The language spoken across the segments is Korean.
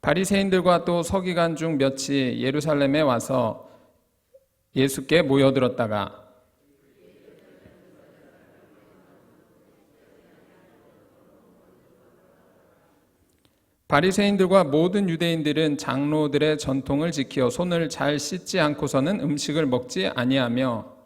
바리새인들과 또 서기관 중 몇이 예루살렘에 와서 예수께 모여들었다가 바리새인들과 모든 유대인들은 장로들의 전통을 지켜 손을 잘 씻지 않고서는 음식을 먹지 아니하며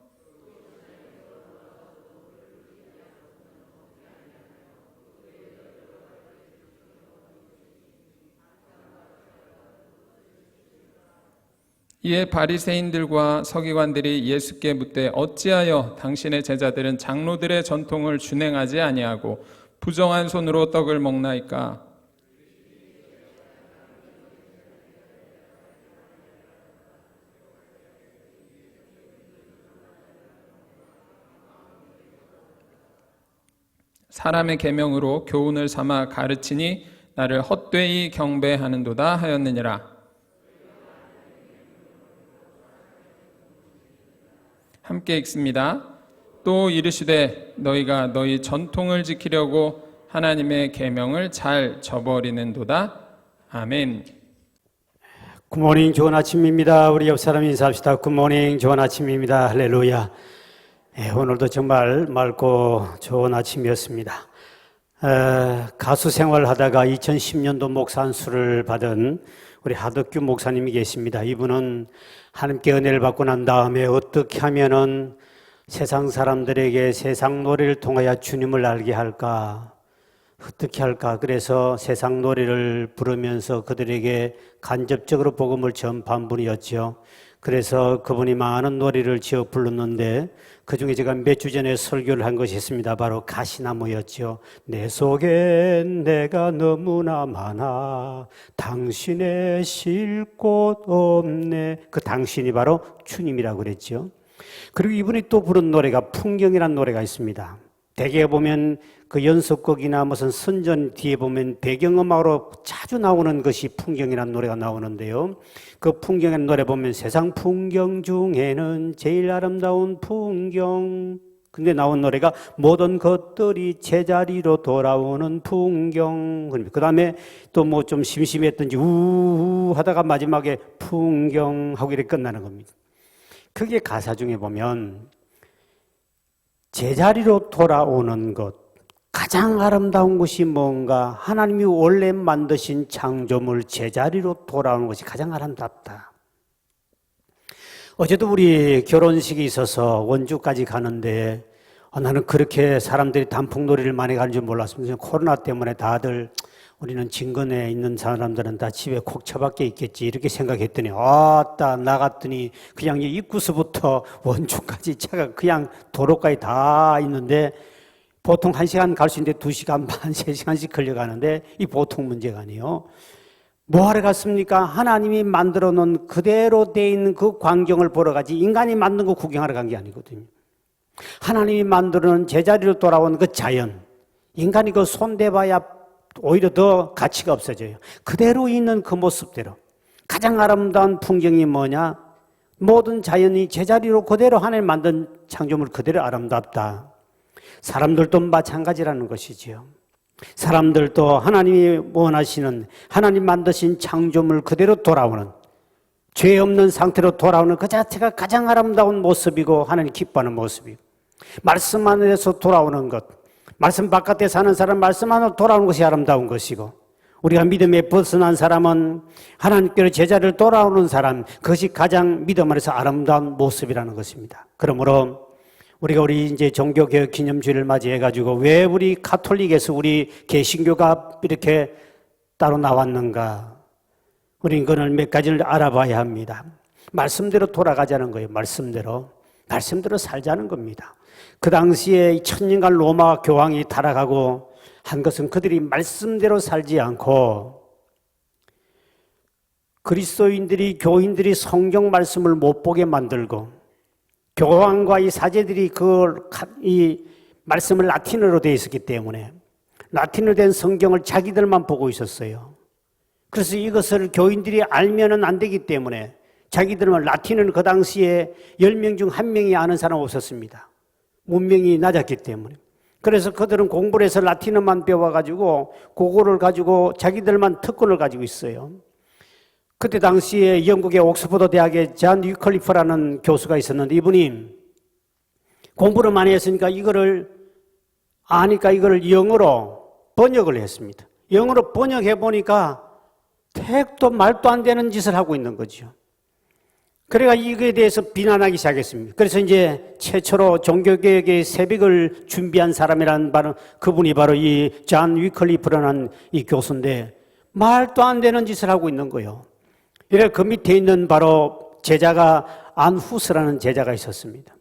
이에 바리새인들과 서기관들이 예수께 묻되 어찌하여 당신의 제자들은 장로들의 전통을 준행하지 아니하고 부정한 손으로 떡을 먹나이까? 사람의 계명으로 교훈을 삼아 가르치니 나를 헛되이 경배하는도다 하였느니라. 함께 읽습니다. 또 이르시되 너희가 너희 전통을 지키려고 하나님의 계명을 잘 저버리는도다. 아멘. 굿모닝, 좋은 아침입니다. 우리 옆 사람 인사합시다. 굿모닝, 좋은 아침입니다. 할렐루야. 오늘도 정말 맑고 좋은 아침이었습니다. 가수 생활하다가 2010년도 목사 안수를 받은 우리 하덕규 목사님이 계십니다. 이분은 하나님께 은혜를 받고 난 다음에 어떻게 하면은 세상 사람들에게 세상 노래를 통하여 주님을 알게 할까? 어떻게 할까? 그래서 세상 노래를 부르면서 그들에게 간접적으로 복음을 전파한 분이었죠. 그래서 그분이 많은 노래를 지어 불렀는데 그중에 제가 몇 주 전에 설교를 한 것이 있습니다. 바로 가시나무였죠. 내 속엔 내가 너무나 많아 당신의 쉴 곳 없네. 그 당신이 바로 주님이라고 그랬죠. 그리고 이분이 또 부른 노래가 풍경이라는 노래가 있습니다. 대개 보면 그 연속곡이나 무슨 선전 뒤에 보면 배경음악으로 자주 나오는 것이 풍경이라는 노래가 나오는데요. 그 풍경이라는 노래 보면 세상 풍경 중에는 제일 아름다운 풍경. 근데 나온 노래가 모든 것들이 제자리로 돌아오는 풍경. 그 다음에 또 뭐 좀 심심했던지 우우 하다가 마지막에 풍경 하고 이렇게 끝나는 겁니다. 그게 가사 중에 보면 제자리로 돌아오는 것, 가장 아름다운 것이 뭔가? 하나님이 원래 만드신 창조물 제자리로 돌아오는 것이 가장 아름답다. 어제도 우리 결혼식이 있어서 원주까지 가는데 나는 그렇게 사람들이 단풍놀이를 많이 가는 줄 몰랐습니다. 코로나 때문에 다들 우리는 진건에 있는 사람들은 다 집에 콕 처박혀 있겠지 이렇게 생각했더니 아따 나갔더니 그냥 입구서부터 원주까지 차가 그냥 도로까지 다 있는데 보통 1시간 갈 수 있는데 2시간 반, 3시간씩 걸려가는데 이 보통 문제가 아니에요. 뭐하러 갔습니까? 하나님이 만들어 놓은 그대로 돼 있는 그 광경을 보러 가지 인간이 만든 거 구경하러 간 게 아니거든요. 하나님이 만들어 놓은 제자리로 돌아온 그 자연, 인간이 그 손대봐야 오히려 더 가치가 없어져요. 그대로 있는 그 모습대로. 가장 아름다운 풍경이 뭐냐? 모든 자연이 제자리로 그대로 하나님 만든 창조물 그대로 아름답다. 사람들도 마찬가지라는 것이지요. 사람들도 하나님이 원하시는 하나님 만드신 창조물 그대로 돌아오는 죄 없는 상태로 돌아오는 그 자체가 가장 아름다운 모습이고 하나님 기뻐하는 모습이고 말씀 안에서 돌아오는 것, 말씀 바깥에 사는 사람 말씀 안으로 돌아오는 것이 아름다운 것이고 우리가 믿음에 벗어난 사람은 하나님께로 제자리를 돌아오는 사람, 그것이 가장 믿음 안에서 아름다운 모습이라는 것입니다. 그러므로 우리가 이제 종교개혁 기념주의를 맞이해가지고 왜 우리 가톨릭에서 우리 개신교가 이렇게 따로 나왔는가? 우리는 그걸 몇 가지를 알아봐야 합니다. 말씀대로 돌아가자는 거예요. 말씀대로 살자는 겁니다. 그 당시에 1000년간 로마 교황이 타락하고 한 것은 그들이 말씀대로 살지 않고 그리스도인들이 교인들이 성경 말씀을 못 보게 만들고 교황과 이 사제들이 이 말씀을 라틴어로 되어 있었기 때문에 라틴어로 된 성경을 자기들만 보고 있었어요. 그래서 이것을 교인들이 알면은 안 되기 때문에 자기들은 라틴어는 그 당시에 10명 중 1명이 아는 사람 없었습니다. 문명이 낮았기 때문에. 그래서 그들은 공부를 해서 라틴어만 배워가지고 그거를 가지고 자기들만 특권을 가지고 있어요. 그때 당시에 영국의 옥스퍼드 대학에 잔 위클리프라는 교수가 있었는데 이분이 공부를 많이 했으니까 이거를 영어로 번역을 했습니다. 영어로 번역해 보니까 택도 말도 안 되는 짓을 하고 있는 거죠. 그래가 이거에 대해서 비난하기 시작했습니다. 그래서 이제 최초로 종교개혁의 새벽을 준비한 사람이라는 그분이 바로 이 잔 위클리프라는 이 교수인데 말도 안 되는 짓을 하고 있는 거예요. 이래 그 밑에 있는 바로 제자가 안후스라는 제자가 있었습니다.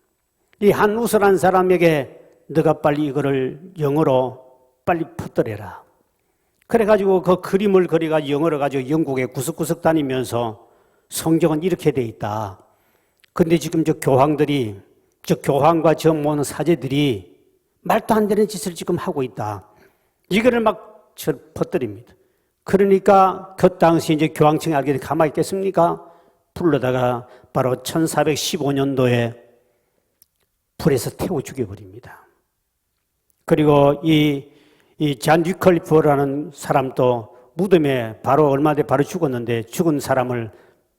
이 안후스라는 사람에게 너가 빨리 이거를 영어로 빨리 퍼뜨려라. 그래가지고 그 그림을 그려가지고 영어로 가지고 영국에 구석구석 다니면서 성경은 이렇게 돼 있다. 근데 지금 저 교황과 저 모는 사제들이 말도 안 되는 짓을 지금 하고 있다. 이거를 막 퍼뜨립니다. 그러니까 그 당시 이제 교황청이 알게 가만히 있겠습니까? 불러다가 바로 1415년도에 불에서 태워 죽여버립니다. 그리고 이 잔 위클리프라는 사람도 무덤에 바로 얼마 뒤에 바로 죽었는데 죽은 사람을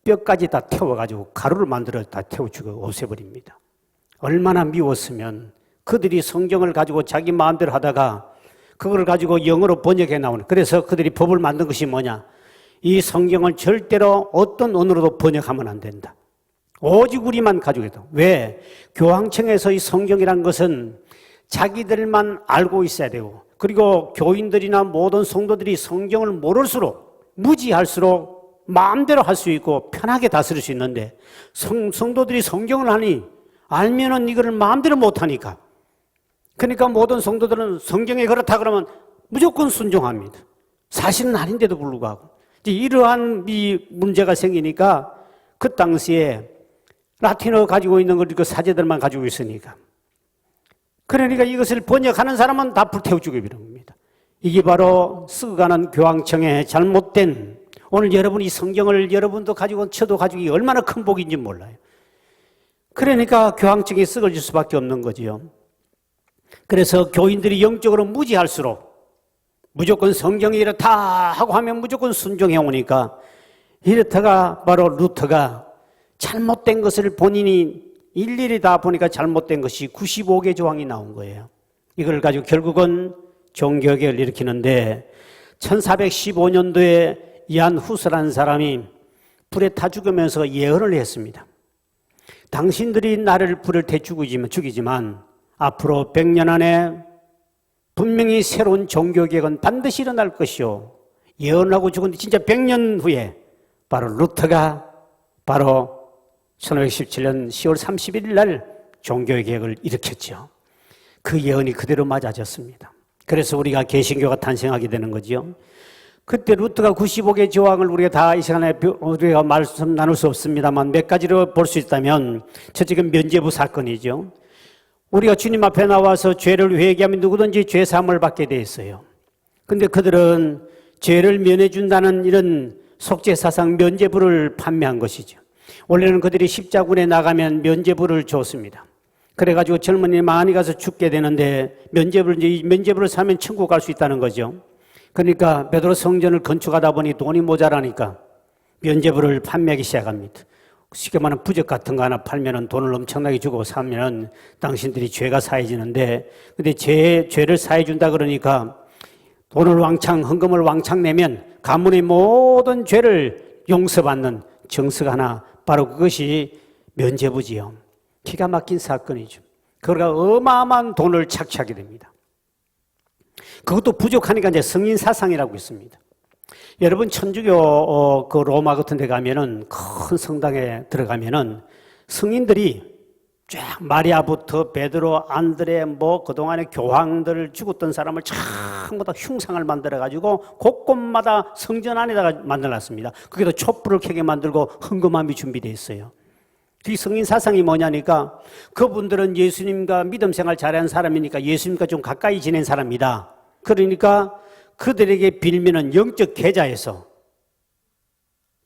뼈까지 다 태워가지고 가루를 만들어 다 태워 죽여 없애버립니다. 얼마나 미웠으면 그들이 성경을 가지고 자기 마음대로 하다가 그걸 가지고 영어로 번역해 나오는. 그래서 그들이 법을 만든 것이 뭐냐? 이 성경을 절대로 어떤 언어로도 번역하면 안 된다. 오직 우리만 가지고 있다. 왜? 교황청에서 이 성경이란 것은 자기들만 알고 있어야 되고 그리고 교인들이나 모든 성도들이 성경을 모를수록 무지할수록 마음대로 할 수 있고 편하게 다스릴 수 있는데 성도들이 성경을 알면은 이거를 마음대로 못하니까 그러니까 모든 성도들은 성경에 그렇다 그러면 무조건 순종합니다. 사실은 아닌데도 불구하고 이러한 이 문제가 생기니까 그 당시에 라틴어 가지고 있는 걸 그 사제들만 가지고 있으니까 그러니까 이것을 번역하는 사람은 다 불태워 죽여버린 겁니다. 이게 바로 썩어가는 교황청의 잘못된 오늘 여러분이 성경을 여러분도 가지고 저도 가지고 얼마나 큰 복인지 몰라요. 그러니까 교황청이 썩어질 수밖에 없는 거지요. 그래서 교인들이 영적으로 무지할수록 무조건 성경이 이렇다 하고 하면 무조건 순종해 오니까 이렇다가 바로 루터가 잘못된 것을 본인이 일일이 다 보니까 잘못된 것이 95개 조항이 나온 거예요. 이걸 가지고 결국은 종교개혁을 일으키는데 1415년도에 이안 후스라는 사람이 불에 타 죽으면서 예언을 했습니다. 당신들이 나를 불을 태 죽이지만 앞으로 100년 안에 분명히 새로운 종교개혁은 반드시 일어날 것이요. 예언하고 죽은데 진짜 100년 후에 바로 루터가 바로 1517년 10월 31일 날 종교개혁을 일으켰죠. 그 예언이 그대로 맞아졌습니다. 그래서 우리가 개신교가 탄생하게 되는 거죠. 그때 루터가 95개 조항을 우리가 다 이 시간에 우리가 말씀 나눌 수 없습니다만 몇 가지로 볼 수 있다면 첫째는 면죄부 사건이죠. 우리가 주님 앞에 나와서 죄를 회개하면 누구든지 죄 사함을 받게 돼 있어요. 근데 그들은 죄를 면해준다는 이런 속죄사상 면죄부를 판매한 것이죠. 원래는 그들이 십자군에 나가면 면죄부를 줬습니다. 그래가지고 젊은이 많이 가서 죽게 되는데 면죄부를 사면 천국 갈 수 있다는 거죠. 그러니까 베드로 성전을 건축하다 보니 돈이 모자라니까 면죄부를 판매하기 시작합니다. 쉽게 말하면 부적 같은 거 하나 팔면은 돈을 엄청나게 주고 사면은 당신들이 죄가 사해지는데 근데 죄를 사해준다 그러니까 돈을 헌금을 왕창 내면 가문의 모든 죄를 용서받는 정서가 하나 바로 그것이 면죄부지요. 기가 막힌 사건이죠. 그러니까 어마어마한 돈을 착취하게 됩니다. 그것도 부족하니까 이제 성인 사상이라고 있습니다. 여러분 천주교 그 로마 같은 데 가면은 큰 성당에 들어가면은 성인들이 쫙 마리아부터 베드로, 안드레 그동안에 교황들 죽었던 사람을 전부 다 흉상을 만들어 가지고 곳곳마다 성전 안에다가 만들어 놨습니다. 거기다 촛불을 켜게 만들고 헌금함이 준비되어 있어요. 이 성인 사상이 뭐냐니까 그분들은 예수님과 믿음 생활 잘한 사람이니까 예수님과 좀 가까이 지낸 사람이다. 그러니까 그들에게 빌면은 영적 계좌에서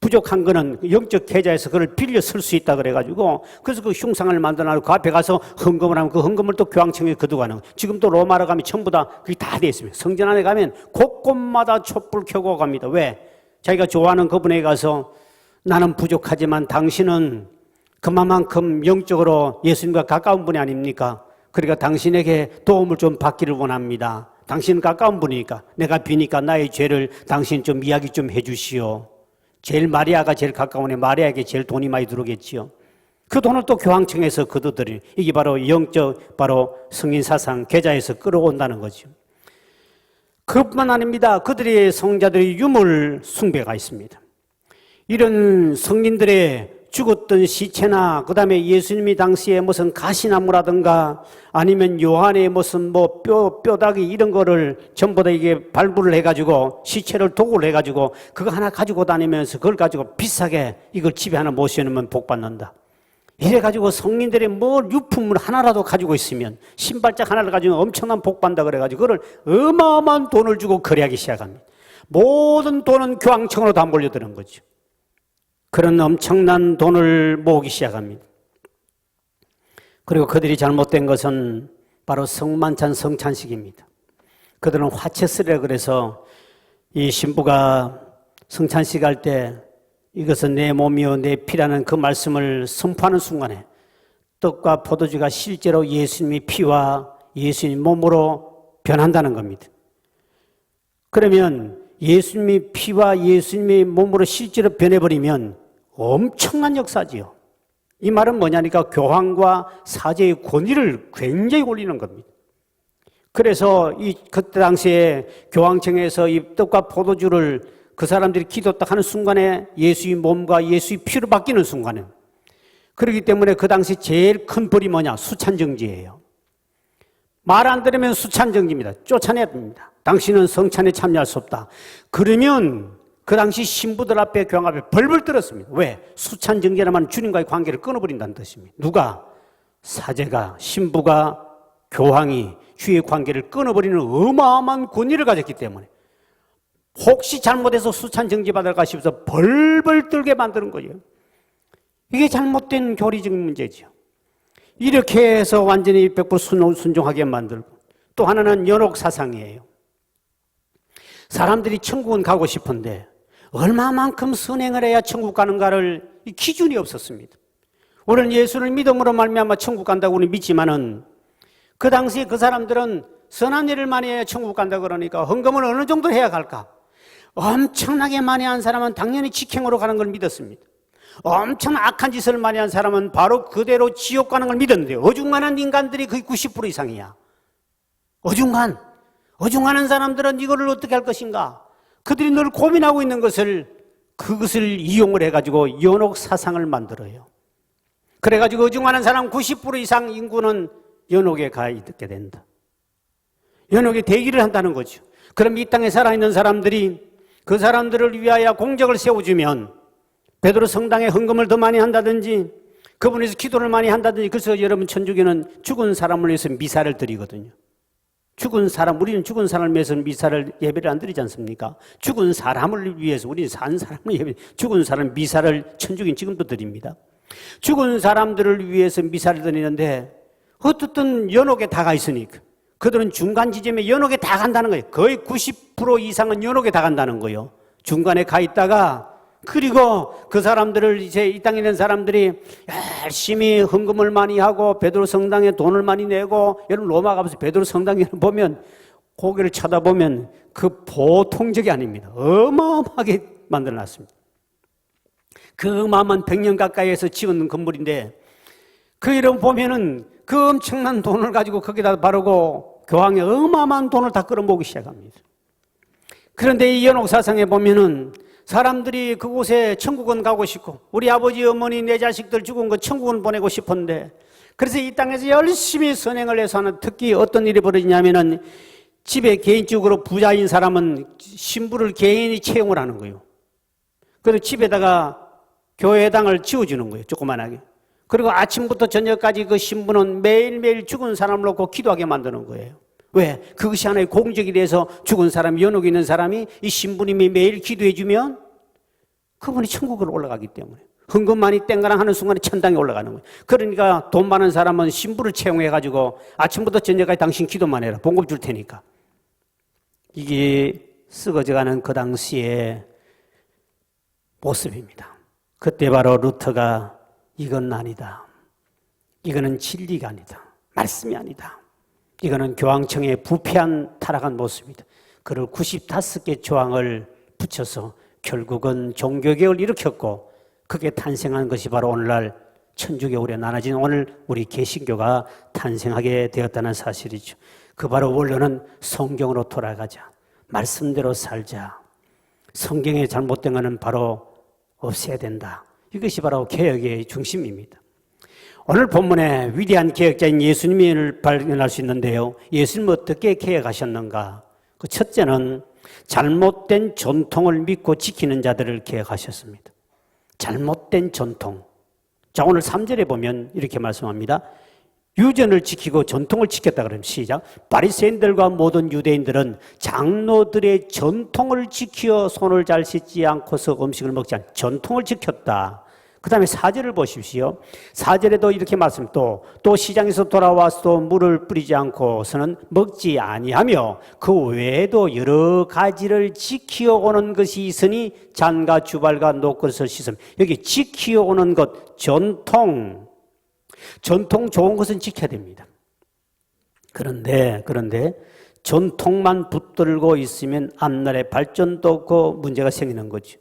부족한 거는 영적 계좌에서 그걸 빌려 쓸 수 있다 그래가지고 그래서 그 흉상을 만들어놔서 그 앞에 가서 헌금을 하면 그 헌금을 또 교황청에 거두가는 거예요. 지금 또 로마로 가면 전부 다 그게 다 돼 있습니다. 성전 안에 가면 곳곳마다 촛불 켜고 갑니다. 왜? 자기가 좋아하는 그분에게 가서 나는 부족하지만 당신은 그만큼 영적으로 예수님과 가까운 분이 아닙니까? 그러니까 당신에게 도움을 좀 받기를 원합니다. 당신은 가까운 분이니까 내가 비니까 나의 죄를 당신 좀 이야기 좀 해주시오. 제일 마리아가 제일 가까우네. 마리아에게 제일 돈이 많이 들어오겠지요. 그 돈을 또 교황청에서 거두더니 이게 바로 영적 바로 성인 사상 계좌에서 끌어온다는 거죠. 그뿐만 아닙니다. 그들의 성자들의 유물 숭배가 있습니다. 이런 성인들의 죽었던 시체나 그 다음에 예수님이 당시에 무슨 가시나무라든가 아니면 요한의 무슨 뭐 뼈다귀 이런 거를 전부 다 이게 발굴을 해가지고 시체를 도구를 해가지고 그거 하나 가지고 다니면서 그걸 가지고 비싸게 이걸 집에 하나 모셔놓으면 복 받는다. 이래가지고 성인들의 뭘 유품을 하나라도 가지고 있으면 신발짝 하나를 가지고 엄청난 복 받는다 그래가지고 그걸 어마어마한 돈을 주고 거래하기 시작합니다. 모든 돈은 교황청으로 다 몰려드는 거죠. 그런 엄청난 돈을 모으기 시작합니다. 그리고 그들이 잘못된 것은 바로 성만찬 성찬식입니다. 그들은 화채 쓰리라 그래서 이 신부가 성찬식 할 때 이것은 내 몸이요 내 피라는 그 말씀을 선포하는 순간에 떡과 포도주가 실제로 예수님의 피와 예수님의 몸으로 변한다는 겁니다. 그러면 예수님의 피와 예수님의 몸으로 실제로 변해버리면 엄청난 역사지요. 이 말은 뭐냐니까 교황과 사제의 권위를 굉장히 올리는 겁니다. 그래서 그때 당시에 교황청에서 이 떡과 포도주를 그 사람들이 기도 딱 하는 순간에 예수의 몸과 예수의 피로 바뀌는 순간에 그렇기 때문에 그 당시 제일 큰 벌이 뭐냐? 수찬정지예요. 말 안 들으면 수찬정지입니다. 쫓아내야 됩니다. 당신은 성찬에 참여할 수 없다. 그러면 그 당시 신부들 앞에 교황 앞에 벌벌 떨었습니다. 왜? 수찬정지라면 주님과의 관계를 끊어버린다는 뜻입니다. 누가? 사제가, 신부가, 교황이 주의 관계를 끊어버리는 어마어마한 권위를 가졌기 때문에 혹시 잘못해서 수찬정지 받을까 싶어서 벌벌 떨게 만드는 거예요. 이게 잘못된 교리적 문제죠. 이렇게 해서 완전히 100% 순종하게 만들고 또 하나는 연옥사상이에요. 사람들이 천국은 가고 싶은데 얼마만큼 선행을 해야 천국 가는가를 기준이 없었습니다. 우리는 예수를 믿음으로 말미암아 천국 간다고 우리 믿지만은 그 당시에 그 사람들은 선한 일을 많이 해야 천국 간다 그러니까 헌금을 어느 정도 해야 갈까? 엄청나게 많이 한 사람은 당연히 직행으로 가는 걸 믿었습니다. 엄청 악한 짓을 많이 한 사람은 바로 그대로 지옥 가는 걸 믿었는데 어중간한 인간들이 거의 90% 이상이야. 어중간한 사람들은 이거를 어떻게 할 것인가? 그들이 늘 고민하고 있는 그것을 이용을 해가지고 연옥 사상을 만들어요. 그래가지고 어중간한 사람 90% 이상 인구는 연옥에 가 있게 된다. 연옥에 대기를 한다는 거죠. 그럼 이 땅에 살아있는 사람들이 그 사람들을 위하여 공적을 세워주면 베드로 성당에 헌금을 더 많이 한다든지 그분에서 기도를 많이 한다든지 그래서 여러분 천주교는 죽은 사람을 위해서 미사를 드리거든요. 우리는 죽은 사람을 위해서 미사를 예배를 안 드리지 않습니까? 죽은 사람을 위해서 우리는 산 사람을 죽은 사람 미사를 천주교는 지금도 드립니다. 죽은 사람들을 위해서 미사를 드리는데 어떻든 연옥에 다가 있으니까 그들은 중간 지점에 연옥에 다 간다는 거예요. 거의 90% 이상은 연옥에 다 간다는 거예요. 중간에 가 있다가 그리고 그 사람들을 이제 이 땅에 있는 사람들이 열심히 헌금을 많이 하고 베드로 성당에 돈을 많이 내고 여러분 로마 가면서 베드로 성당에 보면 고개를 쳐다보면 그 보통적이 아닙니다. 어마어마하게 만들어놨습니다. 그 어마어마한 100년 가까이에서 지은 건물인데 그 이름 보면은 그 엄청난 돈을 가지고 거기다 바르고 교황이 어마어마한 돈을 다 끌어모으기 시작합니다. 그런데 이 연옥사상에 보면은 사람들이 그곳에 천국은 가고 싶고 우리 아버지 어머니 내 자식들 죽은 거 천국은 보내고 싶은데 그래서 이 땅에서 열심히 선행을 해서 하는 특히 어떤 일이 벌어지냐면은 집에 개인적으로 부자인 사람은 신부를 개인이 채용을 하는 거예요. 그래서 집에다가 교회당을 지어주는 거예요. 조그만하게. 그리고 아침부터 저녁까지 그 신부는 매일매일 죽은 사람을 놓고 기도하게 만드는 거예요. 왜? 그것이 하나의 공적이 돼서 죽은 사람, 연옥에 있는 사람이 이 신부님이 매일 기도해 주면 그분이 천국으로 올라가기 때문에. 헌금만이 땡가랑 하는 순간에 천당에 올라가는 거예요. 그러니까 돈 많은 사람은 신부를 채용해가지고 아침부터 저녁까지 당신 기도만 해라. 봉급 줄 테니까. 이게 썩어져가는 그 당시의 모습입니다. 그때 바로 루터가 이건 아니다. 이거는 진리가 아니다. 말씀이 아니다. 이거는 교황청의 부패한 타락한 모습이다. 그를 95개 조항을 붙여서 결국은 종교개혁을 일으켰고 그게 탄생한 것이 바로 오늘날 천주교로 나눠진 오늘 우리 개신교가 탄생하게 되었다는 사실이죠. 그 바로 원론은 성경으로 돌아가자. 말씀대로 살자. 성경에 잘못된 것은 바로 없애야 된다. 이것이 바로 개혁의 중심입니다. 오늘 본문에 위대한 개혁자인 예수님을 발견할 수 있는데요. 예수님은 어떻게 개혁하셨는가? 그 첫째는 잘못된 전통을 믿고 지키는 자들을 개혁하셨습니다. 잘못된 전통. 자, 오늘 3절에 보면 이렇게 말씀합니다. 유전을 지키고 전통을 지켰다 그러면 시작. 바리새인들과 모든 유대인들은 장로들의 전통을 지켜 손을 잘 씻지 않고서 음식을 먹지 않 전통을 지켰다. 그 다음에 4절을 보십시오. 4절에도 이렇게 말씀 또 시장에서 돌아와서 물을 뿌리지 않고서는 먹지 아니하며 그 외에도 여러 가지를 지키어오는 것이 있으니 잔과 주발과 녹것을 씻음. 여기 지키어오는 것, 전통 좋은 것은 지켜야 됩니다. 그런데 전통만 붙들고 있으면 앞날에 발전도 없고 문제가 생기는 거죠.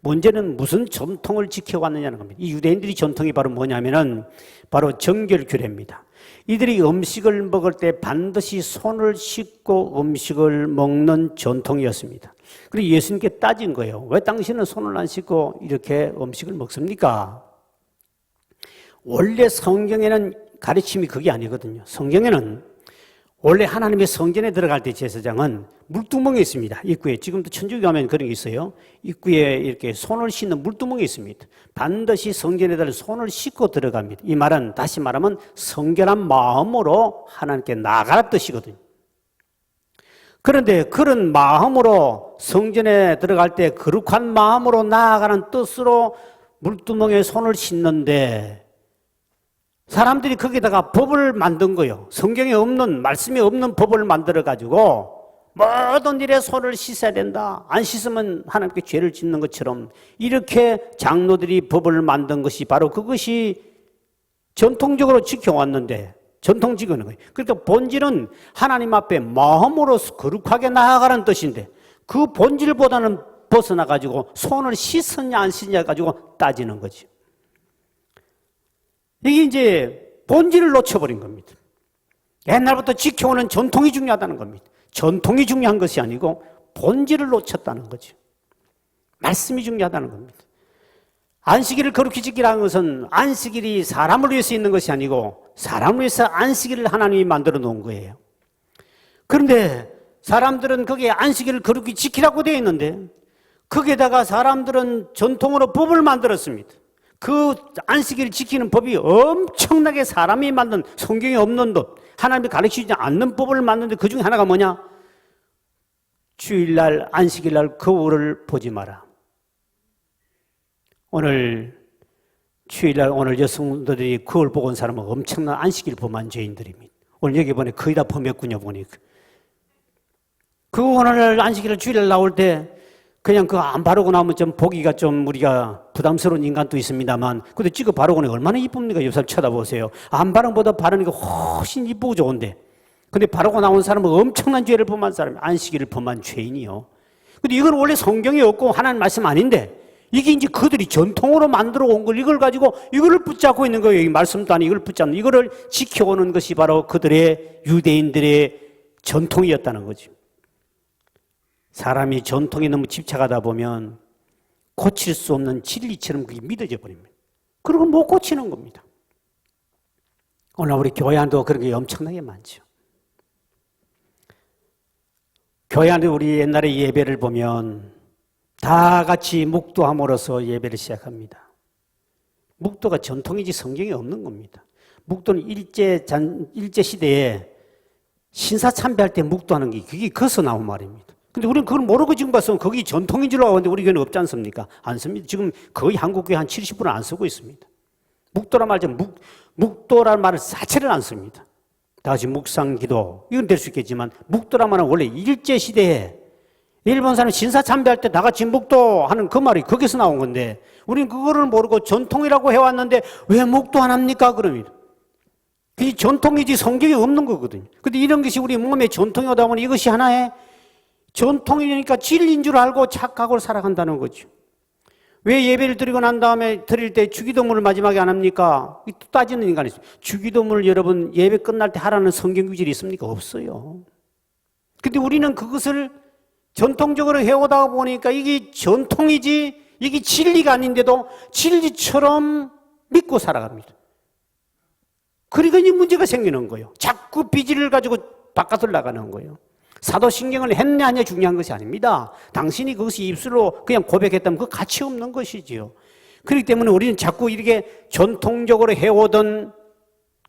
문제는 무슨 전통을 지켜왔느냐는 겁니다. 이 유대인들이 전통이 바로 뭐냐면은 바로 정결규례입니다. 이들이 음식을 먹을 때 반드시 손을 씻고 음식을 먹는 전통이었습니다. 그리고 예수님께 따진 거예요. 왜 당신은 손을 안 씻고 이렇게 음식을 먹습니까? 원래 성경에는 가르침이 그게 아니거든요. 성경에는 원래 하나님의 성전에 들어갈 때 제사장은 물두멍이 있습니다. 입구에. 지금도 천주교 가면 그런 게 있어요. 입구에 이렇게 손을 씻는 물두멍이 있습니다. 반드시 성전에 손을 씻고 들어갑니다. 이 말은 다시 말하면 성결한 마음으로 하나님께 나아가라 뜻이거든요. 그런데 그런 마음으로 성전에 들어갈 때 거룩한 마음으로 나아가는 뜻으로 물두멍에 손을 씻는데 사람들이 거기다가 법을 만든 거예요. 성경에 없는, 말씀이 없는 법을 만들어가지고 모든 일에 손을 씻어야 된다. 안 씻으면 하나님께 죄를 짓는 것처럼 이렇게 장로들이 법을 만든 것이 바로 그것이 전통적으로 지켜왔는데 전통 지키는 거예요. 그러니까 본질은 하나님 앞에 마음으로 거룩하게 나아가는 뜻인데 그 본질보다는 벗어나가지고 손을 씻었냐 안 씻었냐 가지고 따지는 거죠. 이게 이제 본질을 놓쳐버린 겁니다. 옛날부터 지켜오는 전통이 중요하다는 겁니다. 전통이 중요한 것이 아니고 본질을 놓쳤다는 거죠. 말씀이 중요하다는 겁니다. 안식일을 거룩히 지키라는 것은 안식일이 사람을 위해서 있는 것이 아니고 사람을 위해서 안식일을 하나님이 만들어 놓은 거예요. 그런데 사람들은 거기에 안식일을 거룩히 지키라고 되어 있는데 거기에다가 사람들은 전통으로 법을 만들었습니다. 그 안식일을 지키는 법이 엄청나게 사람이 만든 성경에 없는 법, 하나님이 가르치지 않는 법을 만드는데 그 중에 하나가 뭐냐? 주일날, 안식일날 거울을 보지 마라. 오늘 주일날 오늘 여성들이 거울 보고 온 사람은 엄청난 안식일 범한 죄인들입니다. 오늘 여기 보니 거의 다 범했군요 보니까. 그 오늘 안식일을 주일날 나올 때 그냥 그거 안 바르고 나오면 좀 보기가 좀 우리가 부담스러운 인간도 있습니다만 근데 찍어 바르고 나면 얼마나 이쁩니까? 옆 사람 쳐다보세요. 안 바른 것보다 바르니까 훨씬 이쁘고 좋은데 근데 바르고 나온 사람은 엄청난 죄를 범한 사람이 안식일을 범한 죄인이요. 근데 이건 원래 성경에 없고 하나님 말씀 아닌데 이게 이제 그들이 전통으로 만들어 온 걸 이걸 가지고 이거를 붙잡고 있는 거예요. 이 말씀도 아니고 이걸 붙잡는 이거를 지켜오는 것이 바로 그들의 유대인들의 전통이었다는 거죠. 사람이 전통에 너무 집착하다 보면 고칠 수 없는 진리처럼 그게 믿어져 버립니다. 그리고 못 고치는 겁니다. 오늘 우리 교회 안도 그런 게 엄청나게 많죠. 교회 안에 우리 옛날에 예배를 보면 다 같이 묵도함으로써 예배를 시작합니다. 묵도가 전통이지 성경에 없는 겁니다. 묵도는 일제 시대에 신사 참배할 때 묵도하는 게 그게 거기서 나온 말입니다. 근데 우리는 그걸 모르고 지금 봤으면 거기 전통인 줄 알았는데 우리 교회는 없지 않습니까? 안 씁니다. 지금 거의 한국 교회 한 70%는 안 쓰고 있습니다. 묵도라 말죠. 묵도라는 말을 자체를 안 씁니다. 다 같이 묵상기도 이건 될 수 있겠지만 묵도라 말은 원래 일제시대에 일본 사람 신사 참배할 때 다 같이 묵도하는 그 말이 거기서 나온 건데 우리는 그거를 모르고 전통이라고 해왔는데 왜 묵도 안 합니까? 그럽니다. 그게 전통이지 성경에 없는 거거든요. 근데 이런 것이 우리 몸에 전통이 오다 보니 이것이 하나의 전통이니까 진리인 줄 알고 착각을 살아간다는 거죠. 왜 예배를 드리고 난 다음에 드릴 때 주기도문을 마지막에 안 합니까? 또 따지는 인간이 있어요. 주기도문을 여러분 예배 끝날 때 하라는 성경 규절이 있습니까? 없어요. 근데 우리는 그것을 전통적으로 해오다 보니까 이게 전통이지 이게 진리가 아닌데도 진리처럼 믿고 살아갑니다. 그러니까 이 문제가 생기는 거예요. 자꾸 비질을 가지고 바깥으로 나가는 거예요. 사도신경을 했냐 하냐 중요한 것이 아닙니다. 당신이 그것이 입술로 그냥 고백했다면 그 가치 없는 것이지요. 그렇기 때문에 우리는 자꾸 이렇게 전통적으로 해오던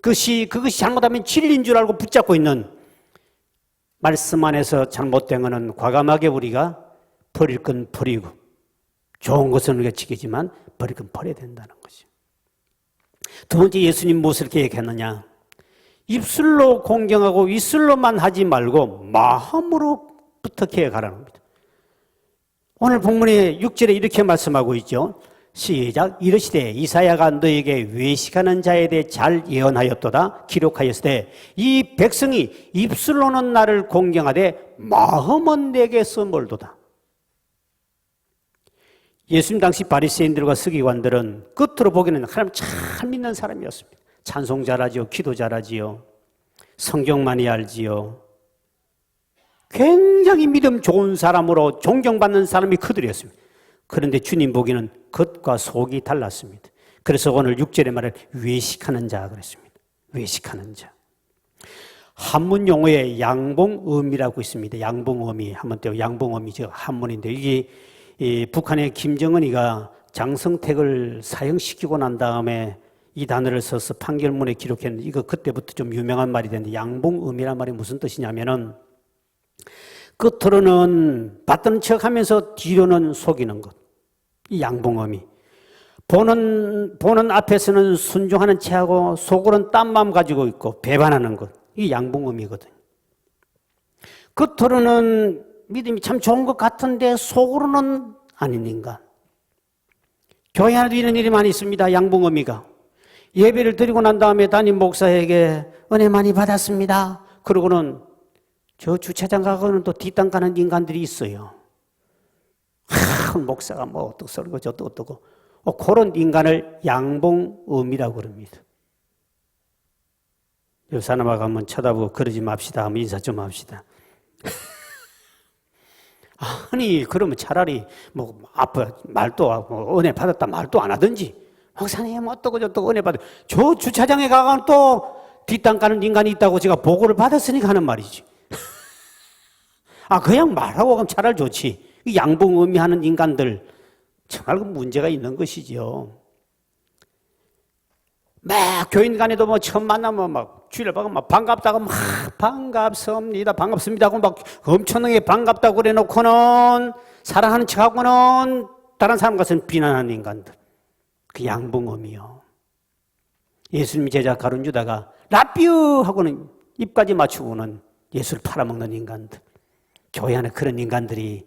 그것이 잘못하면 진리인 줄 알고 붙잡고 있는 말씀 안에서 잘못된 것은 과감하게 우리가 버릴 건 버리고 좋은 것은 우리가 지키지만 버릴 건 버려야 된다는 거죠. 두 번째 예수님 무엇을 계획했느냐? 입술로 공경하고 입술로만 하지 말고 마음으로부터 계획하라는 겁니다. 오늘 본문의 6절에 이렇게 말씀하고 있죠. 시작. 이르시되 이사야가 너에게 외식하는 자에 대해 잘 예언하였도다. 기록하였으되 이 백성이 입술로는 나를 공경하되 마음은 내게서 멀도다. 예수님 당시 바리새인들과 서기관들은 겉으로 보기에는 하나님 잘 믿는 사람이었습니다. 찬송 잘하지요. 기도 잘하지요. 성경 많이 알지요. 굉장히 믿음 좋은 사람으로 존경받는 사람이 그들이었습니다. 그런데 주님 보기에는 겉과 속이 달랐습니다. 그래서 오늘 6절에 말해 외식하는 자 그랬습니다. 외식하는 자. 한문 용어에 양봉음이라고 있습니다. 양봉음이 한번 또 양봉음이 저 한문인데 이게 북한의 김정은이가 장성택을 사형시키고 난 다음에 이 단어를 써서 판결문에 기록했는데 이거 그때부터 좀 유명한 말이 됐는데 양봉음이란 말이 무슨 뜻이냐면은 겉으로는 받던 척하면서 뒤로는 속이는 것. 이 양봉음이 보는 앞에서는 순종하는 체하고 속으로는 딴 마음 가지고 있고 배반하는 것. 이게 양봉음이거든요. 겉으로는 믿음이 참 좋은 것 같은데 속으로는 아닌 인간. 교회 안에도 이런 일이 많이 있습니다. 양봉음이가 예배를 드리고 난 다음에 담임 목사에게 은혜 많이 받았습니다. 그러고는 저 주차장 가고는 또 뒷땅 가는 인간들이 있어요. 목사가 뭐 어떻고 저러고 저떠고 그런 인간을 양봉음이라고 그럽니다. 요 사람하고 한번 쳐다보고 그러지 맙시다. 한번 인사 좀 합시다. 아니 그러면 차라리 뭐 앞에 말도 뭐 은혜 받았다 말도 안 하든지 목사님 어떠고 저떠고 은혜 받아 저 주차장에 가면 또 뒷땅 가는 인간이 있다고 제가 보고를 받았으니까 하는 말이지. 그냥 말하고 가면 차라리 좋지. 양봉음이하는 인간들 정말 문제가 있는 것이죠. 막 교인 간에도 뭐 처음 만나면 막 주일을 보고 막 반갑다고 막 반갑습니다 하고 막 엄청나게 반갑다고 그래 놓고는 사랑하는 척하고는 다른 사람 같은 비난하는 인간들. 그 양봉음이요. 예수님 제자 가룟 유다가 라뷰 하고는 입까지 맞추고는 예수를 팔아먹는 인간들. 교회 안에 그런 인간들이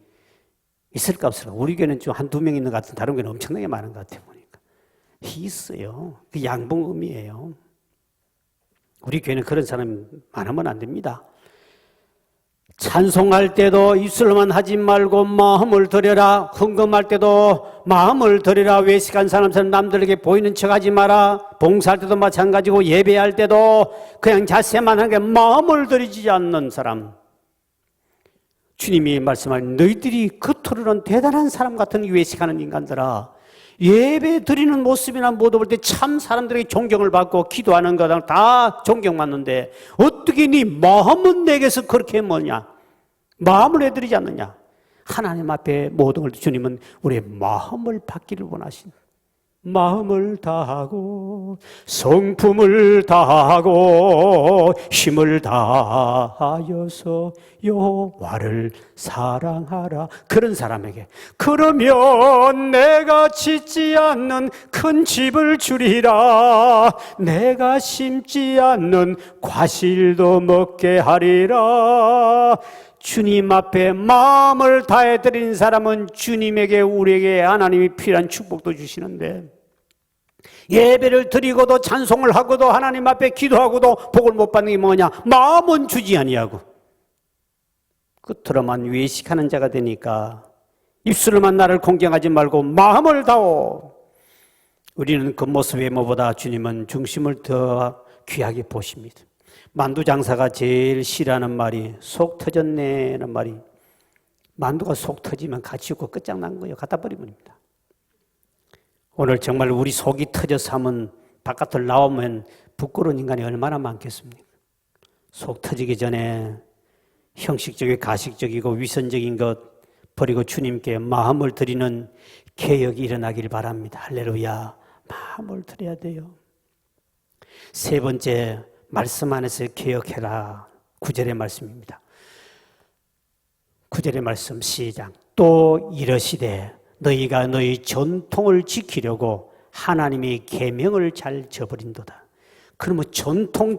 있을까 없을까? 우리 교회는 좀 한두 명 있는 것 같은 다른 교회는 엄청나게 많은 것 같아요. 보니까. 있어요. 그 양봉음이에요. 우리 교회는 그런 사람이 많으면 안 됩니다. 찬송할 때도 입술로만 하지 말고 마음을 드려라. 헌금할 때도 마음을 드려라. 외식한 사람처럼 남들에게 보이는 척하지 마라. 봉사할 때도 마찬가지고 예배할 때도 그냥 자세만 하는 게 마음을 들이지 않는 사람. 주님이 말씀하신 너희들이 겉으로는 대단한 사람 같은 외식하는 인간들아 예배 드리는 모습이나 모두 볼 때 참 사람들에게 존경을 받고 기도하는 거랑 다 존경받는데 어떻게 네 마음은 내게서 그렇게 뭐냐 마음을 내드리지 않느냐 하나님 앞에 모든 걸 주님은 우리의 마음을 받기를 원하신다. 마음을 다하고 성품을 다하고 힘을 다하여서 여호와를 사랑하라. 그런 사람에게 그러면 내가 짓지 않는 큰 집을 주리라. 내가 심지 않는 과실도 먹게 하리라. 주님 앞에 마음을 다해드린 사람은 주님에게 우리에게 하나님이 필요한 축복도 주시는데, 예배를 드리고도 찬송을 하고도 하나님 앞에 기도하고도 복을 못 받는 게 뭐냐? 마음은 주지 아니하고 끝으로만 외식하는 자가 되니까 입술로만 나를 공경하지 말고 마음을 다오. 우리는 겉모습 외모보다 주님은 중심을 더 귀하게 보십니다. 만두 장사가 제일 싫어하는 말이 속 터졌네는 말이, 만두가 속 터지면 가치 없고 끝장난 거예요. 갖다 버리면입니다. 오늘 정말 우리 속이 터져서 하면 바깥을 나오면 부끄러운 인간이 얼마나 많겠습니까? 속 터지기 전에 형식적이고 가식적이고 위선적인 것 버리고 주님께 마음을 드리는 개혁이 일어나길 바랍니다. 할렐루야. 마음을 드려야 돼요. 세 번째, 말씀 안에서 개혁해라. 9절의 말씀입니다. 9절의 말씀 시작. 또 이러시되 너희가 너희 전통을 지키려고 하나님의 계명을 잘 저버린도다. 그러면 전통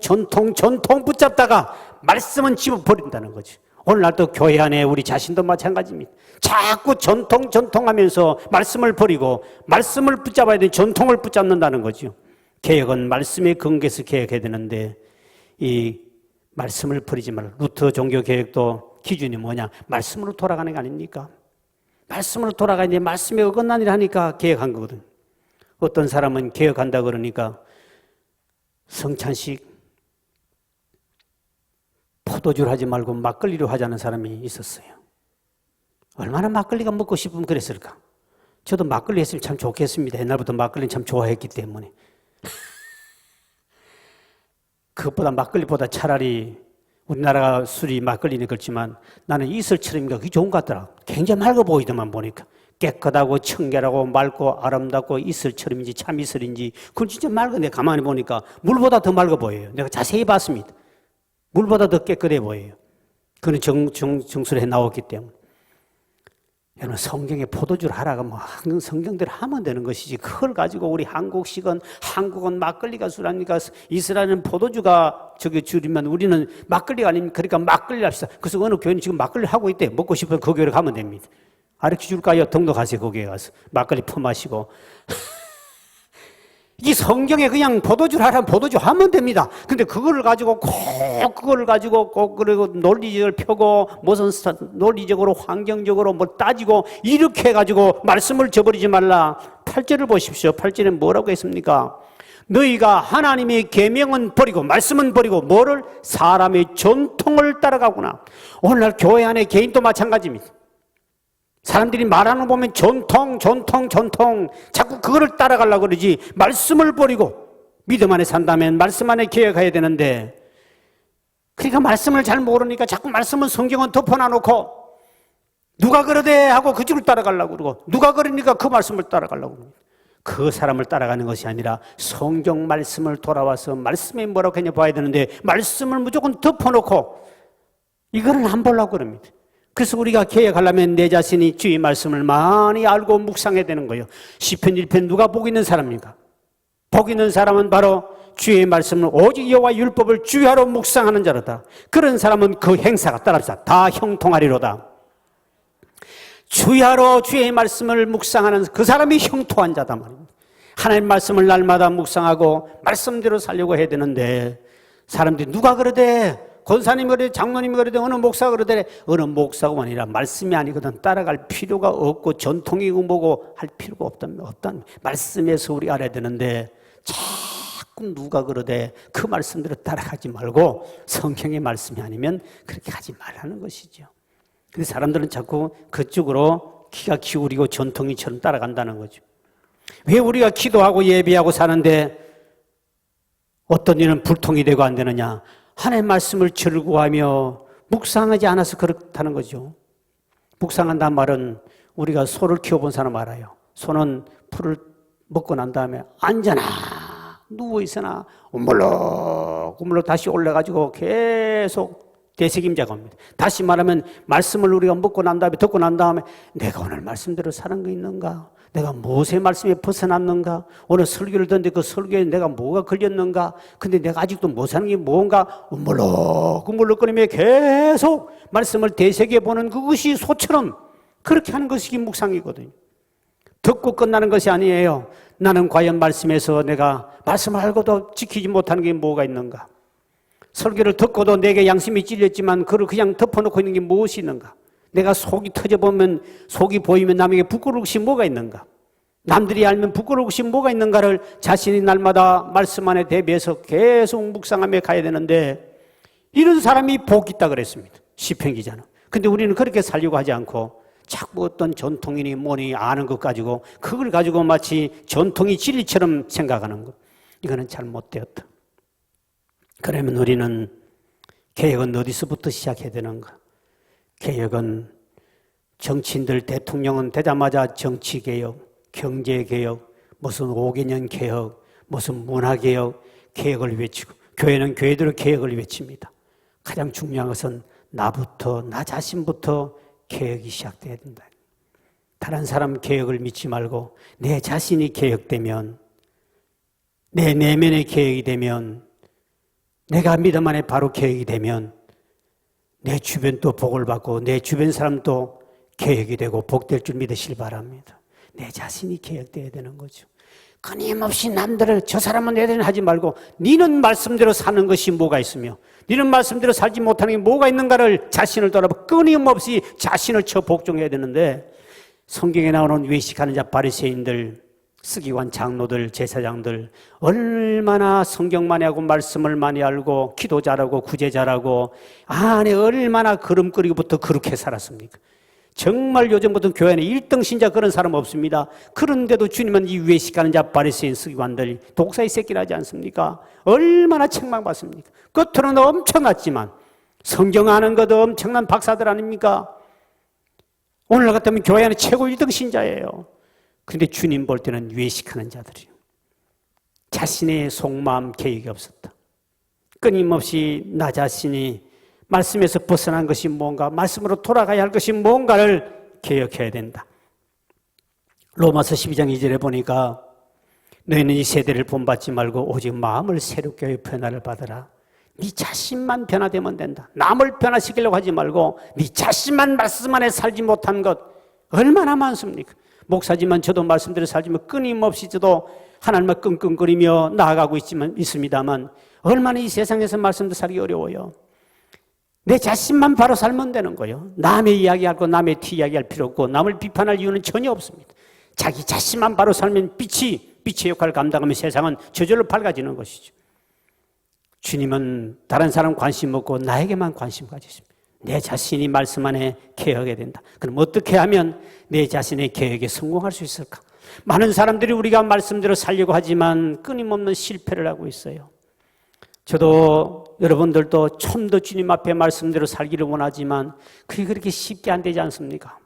붙잡다가 말씀은 집어버린다는 거죠. 오늘날도 교회 안에 우리 자신도 마찬가지입니다. 자꾸 전통 하면서 말씀을 버리고 말씀을 붙잡아야 되는 전통을 붙잡는다는 거죠. 개혁은 말씀의 근거에서 개혁해야 되는데 이 말씀을 버리지 말라. 루터 종교개혁도 기준이 뭐냐? 말씀으로 돌아가는 게 아닙니까? 말씀으로 돌아가는데 말씀에 어긋난 일을 하니까 개혁한 거거든. 어떤 사람은 개혁한다 그러니까 성찬식 포도주를 하지 말고 막걸리로 하자는 사람이 있었어요. 얼마나 막걸리가 먹고 싶으면 그랬을까? 저도 막걸리 했으면 참 좋겠습니다. 옛날부터 막걸리는 참 좋아했기 때문에. 그것보다 막걸리보다 차라리 우리나라가 술이 막걸리는 그렇지만 나는 이슬처럼인가 그게 좋은 것 같더라. 굉장히 맑아 보이더만 보니까. 깨끗하고 청결하고 맑고 아름답고 이슬처럼인지 참 이슬인지 그건 진짜 맑아. 내가 가만히 보니까 물보다 더 맑아 보여요. 내가 자세히 봤습니다. 물보다 더 깨끗해 보여요. 그는 정술에 나왔기 때문에. 여러분 성경에 포도주를 하라고 뭐 성경대로 하면 되는 것이지 그걸 가지고 우리 한국은 막걸리가 술아니까 이스라엘은 포도주가 저기 줄이면 우리는 막걸리가 아닙니까? 그러니까 막걸리 합시다. 그래서 어느 교회는 지금 막걸리 하고 있대. 먹고 싶으면 그 교회로 가면 됩니다. 아르키 줄까요? 등록하세요. 거기에 가서 막걸리 퍼마시고. 이 성경에 그냥 포도주를 하라면 포도주 하면 됩니다. 근데 그걸 가지고 꼭 그리고 논리적으로 펴고 무슨 논리적으로 환경적으로 뭐 따지고 이렇게 해가지고 말씀을 저버리지 말라. 8절을 보십시오. 8절에 뭐라고 했습니까? 너희가 하나님의 계명은 버리고 말씀은 버리고 뭐를? 사람의 전통을 따라가구나. 오늘날 교회 안에 개인도 마찬가지입니다. 사람들이 말하는 거 보면 전통 자꾸 그거를 따라가려고 그러지 말씀을 버리고 믿음 안에 산다면 말씀 안에 개혁해야 되는데 그러니까 말씀을 잘 모르니까 자꾸 말씀은 성경은 덮어놔놓고 누가 그러대 하고 그 집을 따라가려고 그러고 누가 그러니까 그 말씀을 따라가려고 그러고 그 사람을 따라가는 것이 아니라 성경 말씀을 돌아와서 말씀이 뭐라고 했냐 봐야 되는데 말씀을 무조건 덮어놓고 이거는 안 보려고 그럽니다. 그래서 우리가 개혁하려면 내 자신이 주의 말씀을 많이 알고 묵상해야 되는 거예요. 시편 1편 누가 복 있는 사람입니까? 복 있는 사람은 바로 주의 말씀을 오직 여호와 율법을 주야로 묵상하는 자로다. 그런 사람은 그 행사가 따라합시다. 다 형통하리로다. 주야로 주의 말씀을 묵상하는 그 사람이 형통한 자다 말입니다. 하나님 말씀을 날마다 묵상하고 말씀대로 살려고 해야 되는데 사람들이 누가 그러대? 권사님이 그러대, 장로님이 그러대, 어느 목사가 그러대. 어느 목사가 아니라 말씀이 아니거든. 따라갈 필요가 없고 전통이고 뭐고 할 필요가 없다는 말씀에서 우리가 알아야 되는데 자꾸 누가 그러대 그 말씀대로 따라가지 말고 성경의 말씀이 아니면 그렇게 하지 말라는 것이죠. 그래서 사람들은 자꾸 그쪽으로 귀가 기울이고 전통이처럼 따라간다는 거죠. 왜 우리가 기도하고 예배하고 사는데 어떤 일은 불통이 되고 안 되느냐? 하나님의 말씀을 즐거워하며 묵상하지 않아서 그렇다는 거죠. 묵상한다는 말은 우리가 소를 키워본 사람 알아요. 소는 풀을 먹고 난 다음에 앉아나 누워있으나 우물럭우물럭 다시 올라가지고 계속 되새김자가 옵니다. 다시 말하면 말씀을 우리가 먹고 난 다음에 듣고 난 다음에 내가 오늘 말씀대로 사는 거 있는가? 내가 무엇의 말씀에 벗어났는가? 오늘 설교를 듣는데 그 설교에 내가 뭐가 걸렸는가? 근데 내가 아직도 못 사는 게 뭔가? 우물럭거리며 계속 말씀을 되새겨보는 그것이 소처럼 그렇게 하는 것이 묵상이거든요. 듣고 끝나는 것이 아니에요. 나는 과연 말씀에서 내가 말씀을 알고도 지키지 못하는 게 뭐가 있는가? 설교를 듣고도 내게 양심이 찔렸지만 그걸 그냥 덮어놓고 있는 게 무엇이 있는가? 내가 속이 터져보면, 속이 보이면 남에게 부끄러울 것이 뭐가 있는가? 남들이 알면 부끄러울 것이 뭐가 있는가를 자신이 날마다 말씀 안에 대비해서 계속 묵상하며 가야 되는데 이런 사람이 복 있다 그랬습니다. 시편 기자는. 근데 우리는 그렇게 살려고 하지 않고 자꾸 어떤 전통이니 뭐니 아는 것 가지고 그걸 가지고 마치 전통이 진리처럼 생각하는 것. 이거는 잘못되었다. 그러면 우리는 개혁은 어디서부터 시작해야 되는가? 개혁은 정치인들 대통령은 되자마자 정치개혁, 경제개혁, 무슨 5개년 개혁, 무슨 문화개혁, 개혁을 외치고 교회는 교회대로 개혁을 외칩니다. 가장 중요한 것은 나부터, 나 자신부터 개혁이 시작돼야 된다. 다른 사람 개혁을 믿지 말고 내 자신이 개혁되면, 내 내면의 개혁이 되면, 내가 믿음 안에 바로 개혁이 되면 내 주변도 복을 받고 내 주변 사람도 개혁이 되고 복될 줄 믿으시길 바랍니다. 내 자신이 개혁돼야 되는 거죠. 끊임없이 남들을 저 사람은 내 되는 하지 말고 니는 말씀대로 사는 것이 뭐가 있으며 니는 말씀대로 살지 못하는 게 뭐가 있는가를 자신을 돌아보고 끊임없이 자신을 쳐 복종해야 되는데 성경에 나오는 외식하는 자 바리새인들, 서기관 장로들, 제사장들 얼마나 성경 많이 하고 말씀을 많이 알고 기도 잘하고 구제 잘하고 안에 얼마나 걸음걸이부터 그렇게 살았습니까? 정말 요즘부터 교회 안에 1등 신자 그런 사람 없습니다. 그런데도 주님은 이 외식하는 자 바리새인 서기관들 독사의 새끼라 하지 않습니까? 얼마나 책망받습니까? 겉으로는 엄청났지만 성경 아는 것도 엄청난 박사들 아닙니까? 오늘 같으면 교회 안에 최고 1등 신자예요. 그런데 주님 볼 때는 외식하는 자들이요. 자신의 속마음 개혁이 없었다. 끊임없이 나 자신이 말씀에서 벗어난 것이 뭔가, 말씀으로 돌아가야 할 것이 뭔가를 개혁해야 된다. 로마서 12장 2절에 보니까 너희는 이 세대를 본받지 말고 오직 마음을 새롭게 하여 변화를 받으라. 네 자신만 변화되면 된다. 남을 변화시키려고 하지 말고 네 자신만 말씀 안에 살지 못한 것 얼마나 많습니까? 목사지만 저도 말씀대로 살지만 끊임없이 저도 하나님과 끙끙거리며 나아가고 있습니다만 얼마나 이 세상에서 말씀도 살기 어려워요. 내 자신만 바로 살면 되는 거예요. 남의 이야기하고 남의 뒤 이야기할 필요 없고 남을 비판할 이유는 전혀 없습니다. 자기 자신만 바로 살면 빛의 역할을 감당하면 세상은 저절로 밝아지는 것이죠. 주님은 다른 사람 관심 없고 나에게만 관심 가지십니다. 내 자신이 말씀 안에 개혁해야 된다. 그럼 어떻게 하면 내 자신의 개혁에 성공할 수 있을까? 많은 사람들이 우리가 말씀대로 살려고 하지만 끊임없는 실패를 하고 있어요. 저도 여러분들도 좀 더 주님 앞에 말씀대로 살기를 원하지만 그게 그렇게 쉽게 안 되지 않습니까?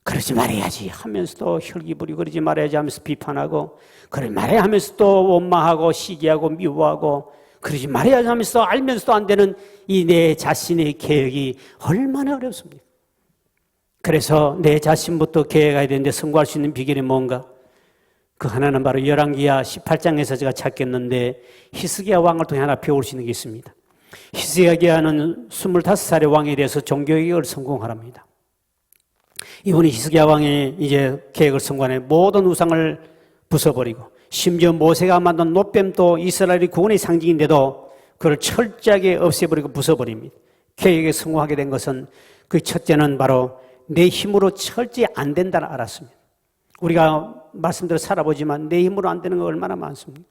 그러지 말아야지 하면서도 혈기 부리고 그러지 말아야지 하면서 비판하고 그러지 말아야 하면서 또 원망하고 시기하고 미워하고 그러지 말아야지 하면서 알면서도 안 되는 이 내 자신의 개혁이 얼마나 어렵습니까? 그래서 내 자신부터 개혁해야 되는데 성공할 수 있는 비결이 뭔가? 그 하나는 바로 열왕기하 18장에서 제가 찾겠는데 히스기야 왕을 통해 하나 배울 수 있는 게 있습니다. 히스기야는 25살의 왕에 대해서 종교개혁을 성공하랍니다. 이분이 히스기야 왕이 이제 계획을 성공해 모든 우상을 부숴버리고 심지어 모세가 만든 놋뱀도 이스라엘의 구원의 상징인데도 그걸 철저하게 없애버리고 부숴버립니다. 계획에 성공하게 된 것은 그 첫째는 바로 내 힘으로 철저히 안 된다는 알았습니다. 우리가 말씀대로 살아보지만 내 힘으로 안 되는 거 얼마나 많습니까?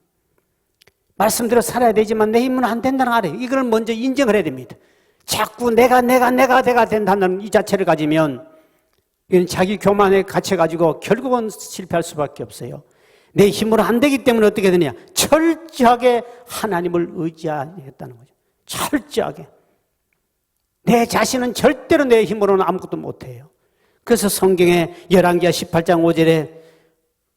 말씀대로 살아야 되지만 내 힘으로 안 된다는 알아요. 이걸 먼저 인정을 해야 됩니다. 자꾸 내가 된다는 이 자체를 가지면 이건 자기 교만에 갇혀가지고 결국은 실패할 수밖에 없어요. 내 힘으로 안 되기 때문에 어떻게 되냐? 철저하게 하나님을 의지하겠다는 거죠. 철저하게. 내 자신은 절대로 내 힘으로는 아무것도 못해요. 그래서 성경에 열왕기하 18장 5절에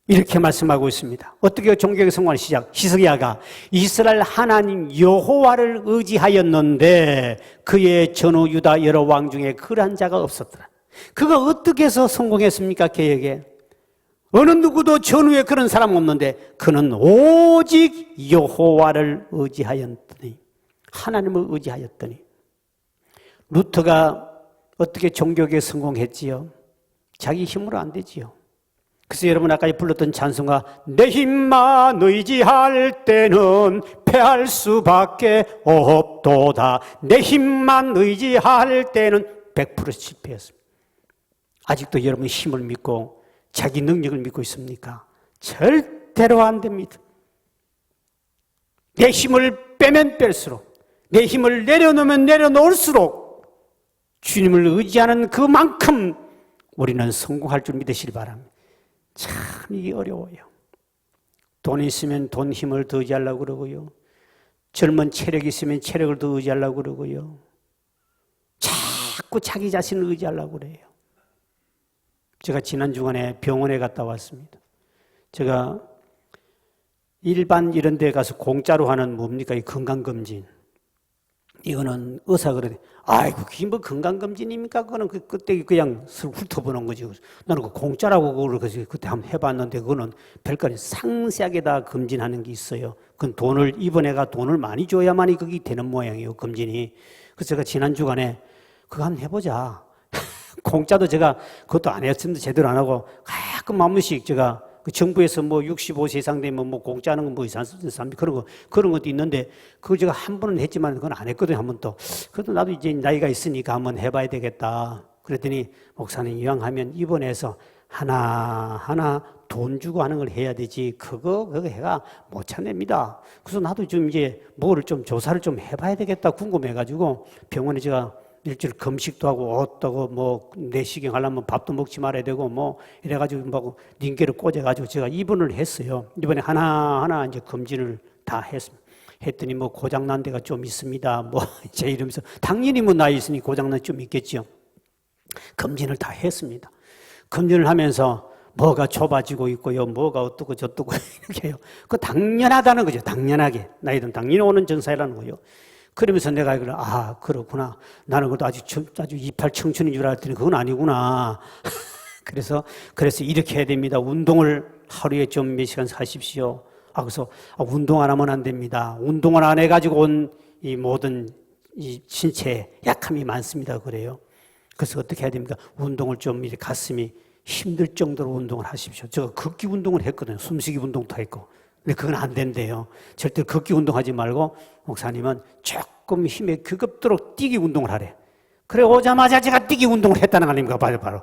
이렇게 말씀하고 있습니다. 어떻게 종교의 성공을 시작? 히스기야가 이스라엘 하나님 여호와를 의지하였는데 그의 전후 유다 여러 왕 중에 그러한 자가 없었더라. 그가 어떻게 해서 성공했습니까? 계획에 어느 누구도 전후에 그런 사람 없는데 그는 오직 여호와를 의지하였더니, 하나님을 의지하였더니. 루터가 어떻게 종교에 성공했지요? 자기 힘으로 안 되지요. 그래서 여러분 아까 불렀던 찬송가, 내 힘만 의지할 때는 패할 수밖에 없도다. 내 힘만 의지할 때는 100% 실패했습니다. 아직도 여러분 힘을 믿고 자기 능력을 믿고 있습니까? 절대로 안 됩니다. 내 힘을 빼면 뺄수록, 내 힘을 내려놓으면 내려놓을수록 주님을 의지하는 그만큼 우리는 성공할 줄 믿으시기 바랍니다. 참 이게 어려워요. 돈 있으면 돈 힘을 더 의지하려고 그러고요. 젊은 체력이 있으면 체력을 더 의지하려고 그러고요. 자꾸 자기 자신을 의지하려고 그래요. 제가 지난 주간에 병원에 갔다 왔습니다. 제가 일반 이런 데 가서 공짜로 하는 뭡니까? 이 건강검진. 이거는 의사가 그러대. 아이고, 그게 뭐 건강검진입니까? 그거는 그때 그냥 훑어보는 거지. 나는 그 공짜라고 그걸 그때 한번 해봤는데 그거는 별거리 상세하게 다 검진하는 게 있어요. 그건 돈을, 이번에가 돈을 많이 줘야만이 그게 되는 모양이에요, 검진이. 그래서 제가 지난 주간에 그거 한번 해보자. 공짜도 제가 그것도 안 했습니다. 제대로 안 하고 가끔 한 번씩 제가 그 정부에서 뭐 65세 이상 되면 뭐 공짜하는 건 뭐 이상합니다. 그런 것도 있는데 그걸 제가 한 번은 했지만 그건 안 했거든요. 한 번도. 그래도 나도 이제 나이가 있으니까 한번 해봐야 되겠다. 그랬더니 목사님 이왕하면 입원해서 하나하나 돈 주고 하는 걸 해야 되지. 그거 해가 못 찾냅니다. 그래서 나도 좀 이제 뭐를 좀 조사를 좀 해봐야 되겠다 궁금해가지고 병원에 제가 일주일 금식도 하고 옷도 하고 뭐 내시경 하려면 밥도 먹지 말아야 되고 뭐 이래가지고 뭐 링게를 꽂아가지고 제가 입원을 했어요. 이번에 하나하나 이제 검진을 다 했습니다. 했더니 뭐 고장난 데가 좀 있습니다. 뭐 이제 이러면서 당연히 뭐 나이 있으니 고장난 좀 있겠죠. 검진을 다 했습니다. 검진을 하면서 뭐가 좁아지고 있고요. 뭐가 어떻고 저떻고 이렇게 해요. 그거 당연하다는 거죠. 당연하게. 나이든 당연히 오는 증상이라는 거예요. 그러면서 내가 이걸 그렇구나. 나는 그것도 아주 이팔 청춘인 줄 알았더니 그건 아니구나. 그래서 이렇게 해야 됩니다. 운동을 하루에 좀 몇 시간 하십시오. 그래서 운동 안 하면 안 됩니다. 운동을 안 해가지고 온 이 모든 이 신체에 약함이 많습니다. 그래요. 그래서 어떻게 해야 됩니까? 운동을 좀 이렇게 가슴이 힘들 정도로 운동을 하십시오. 제가 걷기 운동을 했거든요. 숨쉬기 운동도 했고. 근데 그건 안 된대요. 절대 걷기 운동하지 말고 목사님은 조금 힘에 급급도록 뛰기 운동을 하래. 그래 오자마자 제가 뛰기 운동을 했다는 거 아닙니까? 바로.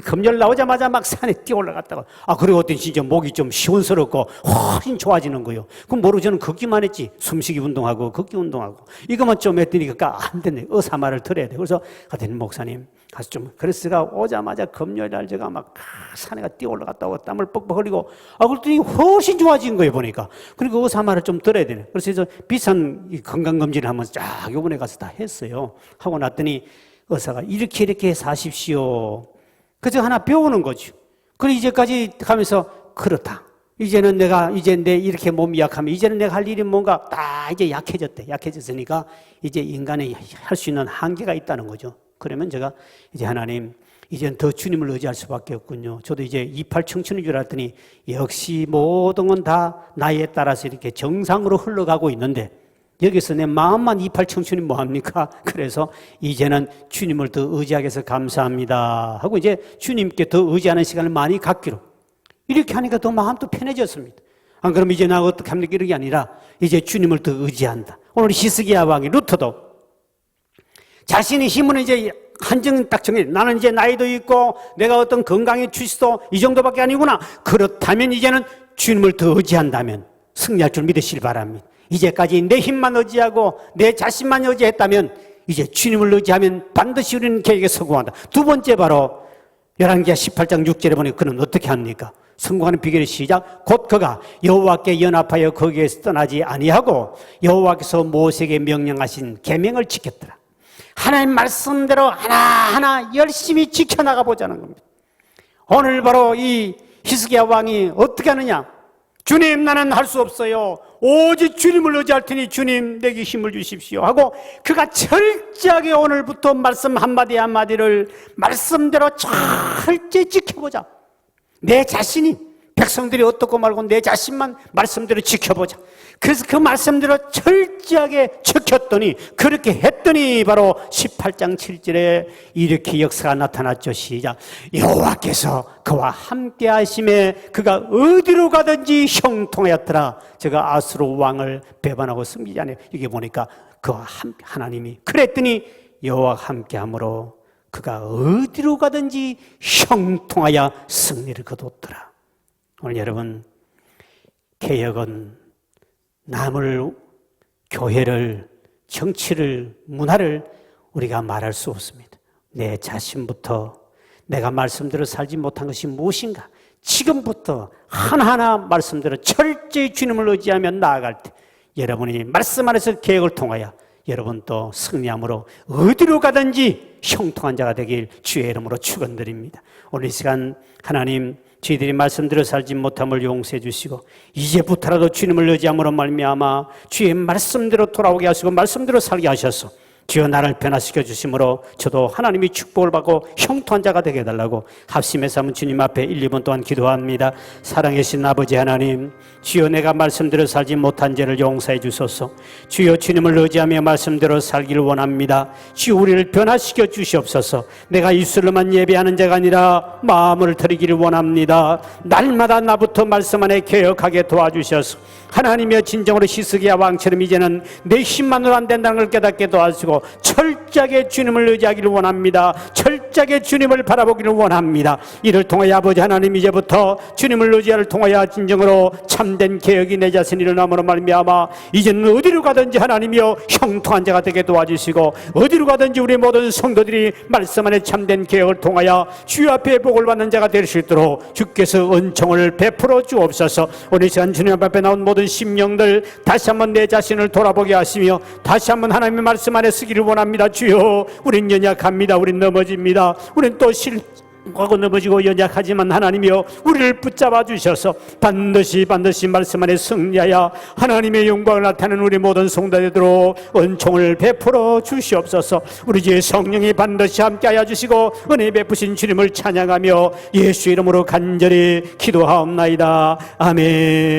금요일 나오자마자 막 산에 뛰어 올라갔다가 그리고 어떤 진짜 목이 좀 시원스럽고 훨씬 좋아지는 거예요. 그럼 모르고 저는 걷기만 했지. 숨쉬기 운동하고 걷기 운동하고 이것만 좀 했더니까 안 되네. 의사 말을 들어야 돼. 그래서 갔더니 목사님 가서 좀 그래서 제가 오자마자 금요일 날 제가 막 산에 뛰어 올라갔다고 땀을 뻑뻑 흘리고 그랬더니 훨씬 좋아진 거예요 보니까. 그리고 의사 말을 좀 들어야 되네. 그래서 비싼 건강검진을 한번 쫙 요번에 가서 다 했어요. 하고 났더니 의사가 이렇게 사십시오. 그래서 하나 배우는 거죠. 그리고 이제까지 가면서 그렇다. 이제는 이제 내 이렇게 몸이 약하면 이제는 내가 할 일이 뭔가 다 이제 약해졌대. 약해졌으니까 이제 인간이 할 수 있는 한계가 있다는 거죠. 그러면 제가 이제 하나님, 이제는 더 주님을 의지할 수밖에 없군요. 저도 이제 이팔 청춘인 줄 알았더니 역시 모든 건 다 나이에 따라서 이렇게 정상으로 흘러가고 있는데 여기서 내 마음만 이팔 청춘이 뭐합니까? 그래서 이제는 주님을 더 의지하게 해서 감사합니다 하고 이제 주님께 더 의지하는 시간을 많이 갖기로 이렇게 하니까 더 마음도 편해졌습니다. 안 그러면 이제 나 어떻게 합니까? 이런 게 아니라 이제 주님을 더 의지한다. 오늘 히스기야 왕이 루터도 자신의 힘은 이제 한정 딱 정해. 나는 이제 나이도 있고 내가 어떤 건강의 추시도 이 정도밖에 아니구나. 그렇다면 이제는 주님을 더 의지한다면 승리할 줄 믿으시길 바랍니다. 이제까지 내 힘만 의지하고 내 자신만 의지했다면 이제 주님을 의지하면 반드시 우리는 계획에 성공한다. 두 번째 바로 열왕기하 18장 6절에 보니 그는 어떻게 합니까? 성공하는 비결의 시작. 곧 그가 여호와께 연합하여 거기에서 떠나지 아니하고 여호와께서 모세에게 명령하신 계명을 지켰더라. 하나님 말씀대로 하나하나 열심히 지켜나가 보자는 겁니다. 오늘 바로 이 히스기야 왕이 어떻게 하느냐? 주님, 나는 할 수 없어요. 오직 주님을 의지할 테니 주님 내게 힘을 주십시오 하고 그가 철저하게 오늘부터 말씀 한마디 한마디를 말씀대로 철저히 지켜보자. 내 자신이, 백성들이 어떻고 말고 내 자신만 말씀대로 지켜보자. 그래서 그 말씀대로 철저하게 지켰더니, 그렇게 했더니 바로 18장 7절에 이렇게 역사가 나타났죠. 시작. 여호와께서 그와 함께 하심에 그가 어디로 가든지 형통하였더라. 제가 아수르 왕을 배반하고 숨기지 않아요. 여기 보니까 그와 하나님이 그랬더니 여호와와 함께 함으로 그가 어디로 가든지 형통하여 승리를 거뒀더라. 오늘 여러분, 개혁은 남을, 교회를, 정치를, 문화를 우리가 말할 수 없습니다. 내 자신부터 내가 말씀대로 살지 못한 것이 무엇인가? 지금부터 하나하나 말씀대로 철저히 주님을 의지하며 나아갈 때 여러분이 말씀 안에서 개혁을 통하여 여러분 또 승리함으로 어디로 가든지 형통한 자가 되길 주의 이름으로 축원드립니다. 오늘 이 시간 하나님, 저희들이 말씀대로 살지 못함을 용서해 주시고 이제부터라도 주님을 의지함으로 말미암아 주의 말씀대로 돌아오게 하시고 말씀대로 살게 하셔서 주여 나를 변화시켜 주심으로 저도 하나님이 축복을 받고 형통한 자가 되게 해달라고 합심해서 한번 주님 앞에 1, 2분 동안 기도합니다. 사랑하신 아버지 하나님, 주여 내가 말씀대로 살지 못한 죄를 용서해 주소서. 주여 주님을 의지하며 말씀대로 살기를 원합니다. 주여 우리를 변화시켜 주시옵소서. 내가 입술로만 예배하는 자가 아니라 마음을 드리기를 원합니다. 날마다 나부터 말씀 안에 개혁하게 도와주셔서 하나님의 진정으로 히스기야 왕처럼 이제는 내 힘만으로 안 된다는 걸 깨닫게 도와주시고 철저하게 주님을 의지하기를 원합니다. 철저하게 주님을 바라보기를 원합니다. 이를 통하여 아버지 하나님, 이제부터 주님을 의지하를 통하여 진정으로 참된 개혁이 내 자신이 일어남으로 말미암아 이제는 어디로 가든지 하나님이여 형통한 자가 되게 도와주시고 어디로 가든지 우리 모든 성도들이 말씀 안에 참된 개혁을 통하여 주의 앞에 복을 받는 자가 될 수 있도록 주께서 은총을 베풀어 주옵소서. 오늘 시간 주님 앞에 나온 모든 심령들 다시 한번 내 자신을 돌아보게 하시며 다시 한번 하나님의 말씀 안에 쓰기를 원합니다. 주여, 우린 연약합니다. 우린 넘어집니다. 우린 또 하고 넘어지고 연약하지만 하나님이여 우리를 붙잡아 주셔서 반드시 말씀 안에 승리하여 하나님의 영광을 나타내는 우리 모든 성도들로 은총을 베풀어 주시옵소서. 우리 주의 성령이 반드시 함께하여 주시고 은혜 베푸신 주님을 찬양하며 예수 이름으로 간절히 기도하옵나이다. 아멘.